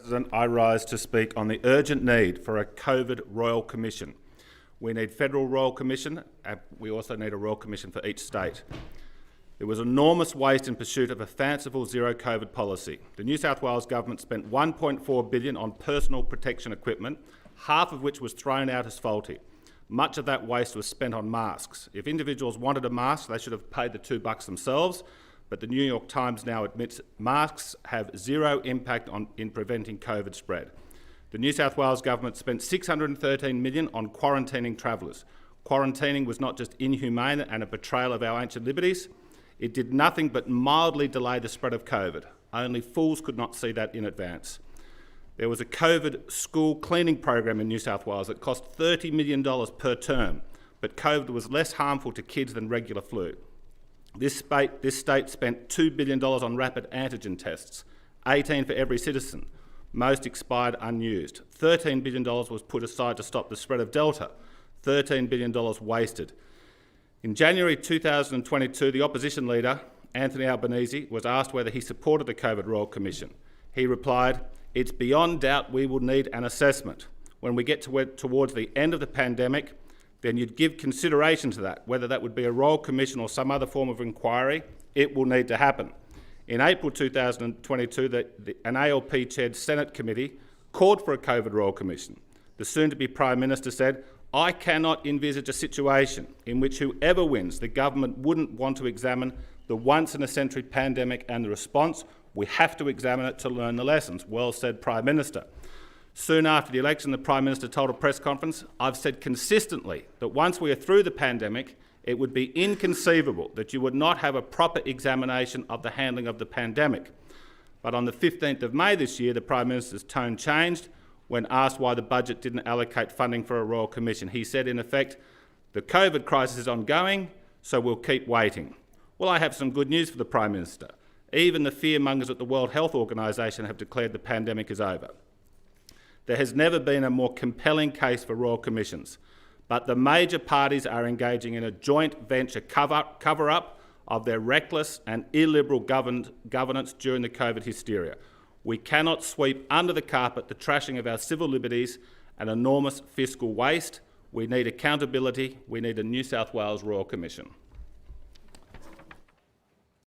President, I rise to speak on the urgent need for a COVID Royal Commission. We need federal Royal Commission, and we also need a Royal Commission for each state. There was enormous waste in pursuit of a fanciful zero COVID policy. The New South Wales government spent $1.4 billion on personal protection equipment, half of which was thrown out as faulty. Much of that waste was spent on masks. If individuals wanted a mask, they should have paid the $2 themselves, but the New York Times now admits masks have zero impact in preventing COVID spread. The New South Wales government spent $613 million on quarantining travellers. Quarantining was not just inhumane and a betrayal of our ancient liberties, it did nothing but mildly delay the spread of COVID. Only fools could not see that in advance. There was a COVID school cleaning program in New South Wales that cost $30 million per term, but COVID was less harmful to kids than regular flu. This state spent $2 billion on rapid antigen tests, 18 for every citizen. Most expired unused. $13 billion was put aside to stop the spread of Delta, $13 billion wasted. In January 2022, the opposition leader, Anthony Albanese, was asked whether he supported the COVID Royal Commission. He replied, "It's beyond doubt we will need an assessment. When we get towards the end of the pandemic, then you'd give consideration to that, whether that would be a Royal Commission or some other form of inquiry. It will need to happen." In April 2022, an ALP-chaired Senate committee called for a COVID Royal Commission. The soon-to-be Prime Minister said, "I cannot envisage a situation in which whoever wins, the government wouldn't want to examine the once-in-a-century pandemic and the response. We have to examine it to learn the lessons." Well said, Prime Minister. Soon after the election, the Prime Minister told a press conference, "I've said consistently that once we are through the pandemic, it would be inconceivable that you would not have a proper examination of the handling of the pandemic." But on the 15th of May this year, the Prime Minister's tone changed when asked why the budget didn't allocate funding for a Royal Commission. He said, in effect, "The COVID crisis is ongoing, so we'll keep waiting." Well, I have some good news for the Prime Minister. Even the fearmongers at the World Health Organisation have declared the pandemic is over. There has never been a more compelling case for Royal Commissions, but the major parties are engaging in a joint venture cover-up of their reckless and illiberal governance during the COVID hysteria. We cannot sweep under the carpet the trashing of our civil liberties and enormous fiscal waste. We need accountability. We need a New South Wales Royal Commission.